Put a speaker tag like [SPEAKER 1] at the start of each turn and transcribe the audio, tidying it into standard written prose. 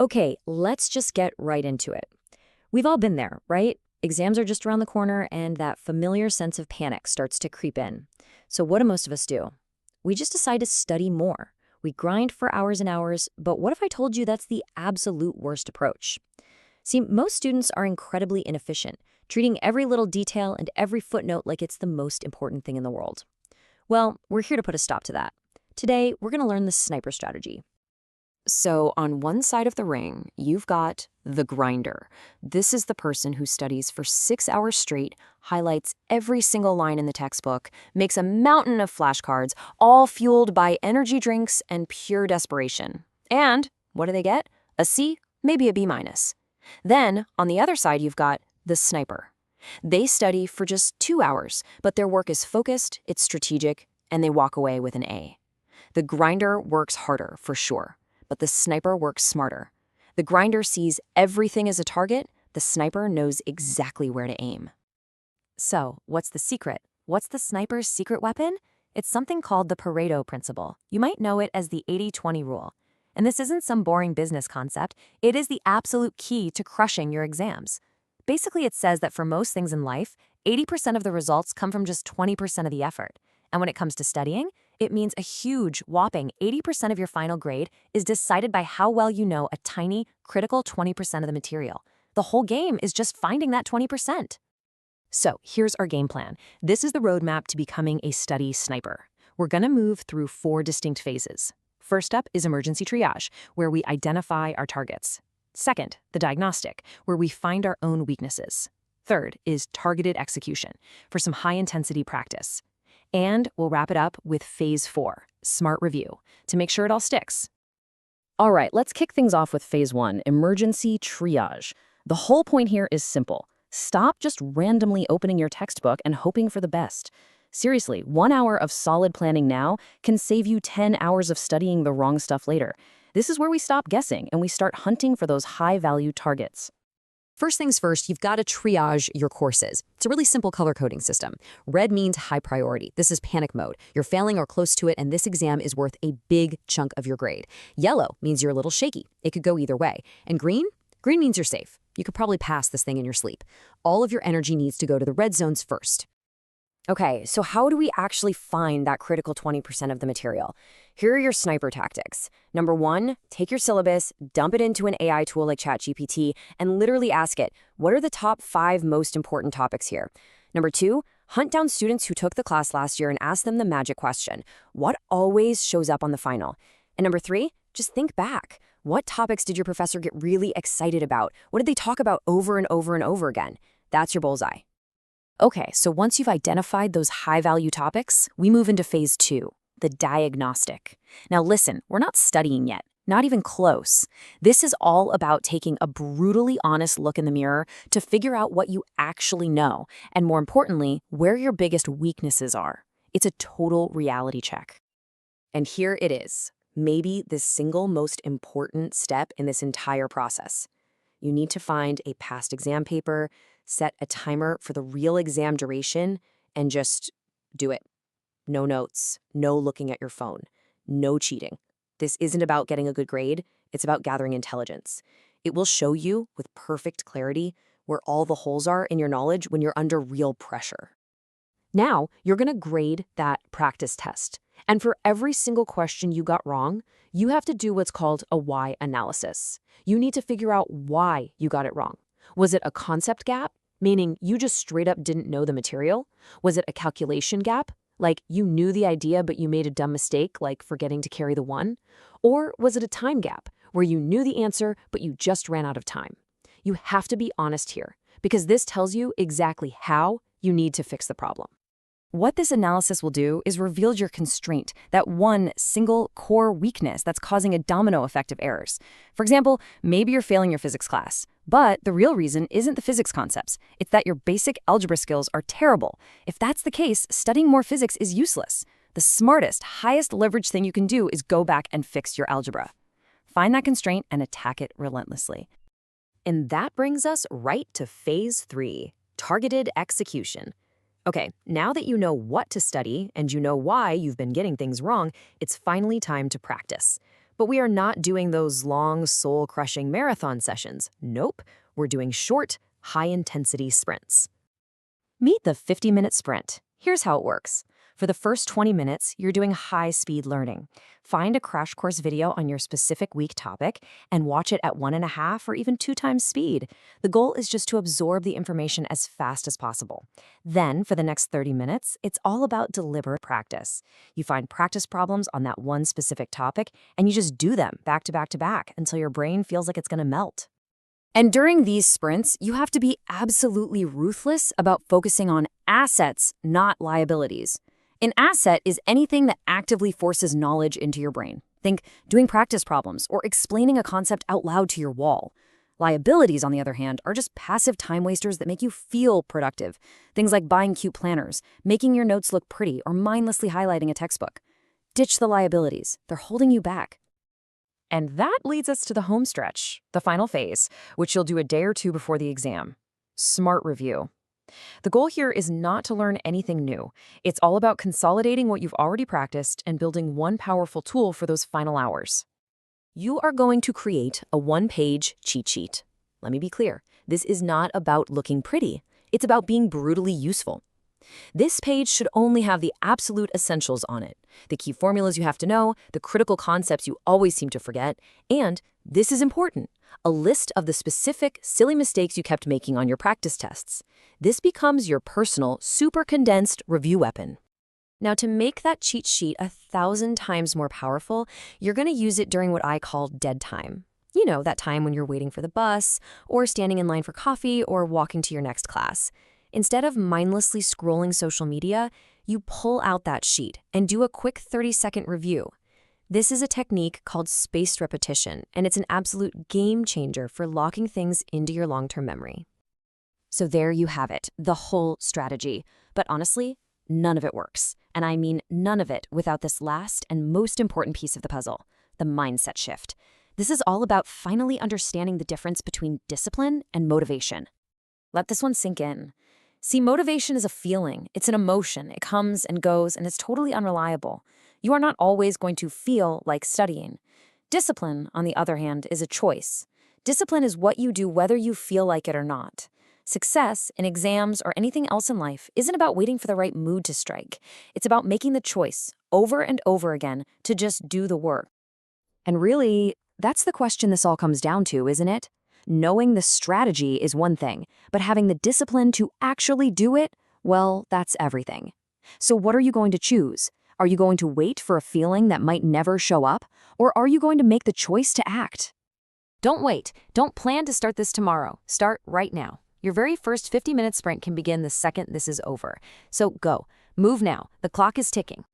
[SPEAKER 1] Okay, let's just get right into it. We've all been there, right? Exams are just around the corner, and that familiar sense of panic starts to creep in. So, what do most of us do? We just decide to study more. We grind for hours and hours, but what if I told you that's the absolute worst approach? See, most students are incredibly inefficient, treating every little detail and every footnote like it's the most important thing in the world. Well, we're here to put a stop to that. Today, we're going to learn the sniper strategy. So, on one side of the ring, you've got the grinder. This is the person who studies for 6 hours straight, highlights every single line in the textbook, makes a mountain of flashcards, all fueled by energy drinks and pure desperation. And what do they get? A C, maybe a B minus. Then, on the other side, you've got the sniper. They study for just 2 hours, but their work is focused, it's strategic, and they walk away with an A. The grinder works harder, for sure, but the sniper works smarter. The grinder sees everything as a target, the sniper knows exactly where to aim. So, what's the secret? What's the sniper's secret weapon? It's something called the Pareto principle. You might know it as the 80-20 rule. And this isn't some boring business concept, it is the absolute key to crushing your exams. Basically, it says that for most things in life, 80% of the results come from just 20% of the effort. And when it comes to studying, it means a huge, whopping 80% of your final grade is decided by how well you know a tiny, critical 20% of the material. The whole game is just finding that 20%. So here's our game plan. This is the roadmap to becoming a study sniper. We're going to move through 4 distinct phases. First up is emergency triage, where we identify our targets. Second, the diagnostic, where we find our own weaknesses. Third is targeted execution, for some high-intensity practice. And we'll wrap it up with phase 4, smart review, to make sure it all sticks. All right, let's kick things off with phase 1, emergency triage. The whole point here is simple. Stop just randomly opening your textbook and hoping for the best. Seriously, 1 hour of solid planning now can save you 10 hours of studying the wrong stuff later. This is where we stop guessing and we start hunting for those high-value targets. First things first, you've got to triage your courses. It's a really simple color coding system. Red means high priority. This is panic mode. You're failing or close to it, and this exam is worth a big chunk of your grade. Yellow means you're a little shaky. It could go either way. And green? Green means you're safe. You could probably pass this thing in your sleep. All of your energy needs to go to the red zones first. Okay, so how do we actually find that critical 20% of the material? Here are your sniper tactics. Number 1, take your syllabus, dump it into an AI tool like ChatGPT, and literally ask it, what are the top 5 most important topics here? Number 2, hunt down students who took the class last year and ask them the magic question. What always shows up on the final? And number 3, just think back. What topics did your professor get really excited about? What did they talk about over and over and over again? That's your bullseye. Okay, so once you've identified those high-value topics, we move into phase 2, the diagnostic. Now listen, we're not studying yet, not even close. This is all about taking a brutally honest look in the mirror to figure out what you actually know, and more importantly, where your biggest weaknesses are. It's a total reality check. And here it is, maybe the single most important step in this entire process. You need to find a past exam paper, set a timer for the real exam duration, and just do it. No notes, no looking at your phone, no cheating. This isn't about getting a good grade, it's about gathering intelligence. It will show you, with perfect clarity, where all the holes are in your knowledge when you're under real pressure. Now, you're going to grade that practice test. And for every single question you got wrong, you have to do what's called a why analysis. You need to figure out why you got it wrong. Was it a concept gap, meaning you just straight up didn't know the material? Was it a calculation gap, like you knew the idea but you made a dumb mistake, like forgetting to carry the 1? Or was it a time gap, where you knew the answer but you just ran out of time? You have to be honest here, because this tells you exactly how you need to fix the problem. What this analysis will do is reveal your constraint, that one single core weakness that's causing a domino effect of errors. For example, maybe you're failing your physics class, but the real reason isn't the physics concepts. It's that your basic algebra skills are terrible. If that's the case, studying more physics is useless. The smartest, highest leverage thing you can do is go back and fix your algebra. Find that constraint and attack it relentlessly. And that brings us right to phase 3, targeted execution. Okay, now that you know what to study and you know why you've been getting things wrong, it's finally time to practice.
[SPEAKER 2] But we are not doing those long, soul-crushing marathon sessions. Nope, we're doing short, high-intensity sprints. Meet the 50-minute sprint. Here's how it works. For the first 20 minutes, you're doing high-speed learning. Find a crash course video on your specific week topic and watch it at 1.5 or even 2 times speed. The goal is just to absorb the information as fast as possible. Then, for the next 30 minutes, it's all about deliberate practice. You find practice problems on that one specific topic, and you just do them back to back to back until your brain feels like it's going to melt. And during these sprints, you have to be absolutely ruthless about focusing on assets, not liabilities. An asset is anything that actively forces knowledge into your brain. Think doing practice problems or explaining a concept out loud to your wall. Liabilities, on the other hand, are just passive time wasters that make you feel productive. Things like buying cute planners, making your notes look pretty, or mindlessly highlighting a textbook. Ditch the liabilities. They're holding you back. And that leads us to the home stretch, the final phase, which you'll do a day or two before the exam. Smart review. The goal here is not to learn anything new. It's all about consolidating what you've already practiced and building one powerful tool for those final hours. You are going to create a one-page cheat sheet. Let me be clear. This is not about looking pretty. It's about being brutally useful. This page should only have the absolute essentials on it, the key formulas you have to know, the critical concepts you always seem to forget, and, this is important, a list of the specific, silly mistakes you kept making on your practice tests. This becomes your personal, super condensed review weapon. Now, to make that cheat sheet 1,000 times more powerful, you're going to use it during what I call dead time. You know, that time when you're waiting for the bus, or standing in line for coffee, or walking to your next class. Instead of mindlessly scrolling social media, you pull out that sheet and do a quick 30-second review. This is a technique called spaced repetition, and it's an absolute game changer for locking things into your long-term memory. So there you have it, the whole strategy. But honestly, none of it works. And I mean none of it without this last and most important piece of the puzzle, the mindset shift. This is all about finally understanding the difference between discipline and motivation. Let this one sink in. See, motivation is a feeling. It's an emotion. It comes and goes, and it's totally unreliable. You are not always going to feel like studying. Discipline, on the other hand, is a choice. Discipline is what you do whether you feel like it or not. Success in exams or anything else in life isn't about waiting for the right mood to strike. It's about making the choice over and over again to just do the work. And really, that's the question this all comes down to, isn't it? Knowing the strategy is one thing, but having the discipline to actually do it, well, that's everything. So what are you going to choose? Are you going to wait for a feeling that might never show up? Or are you going to make the choice to act? Don't wait. Don't plan to start this tomorrow. Start right now. Your very first 50-minute sprint can begin the second this is over. So go. Move now. The clock is ticking.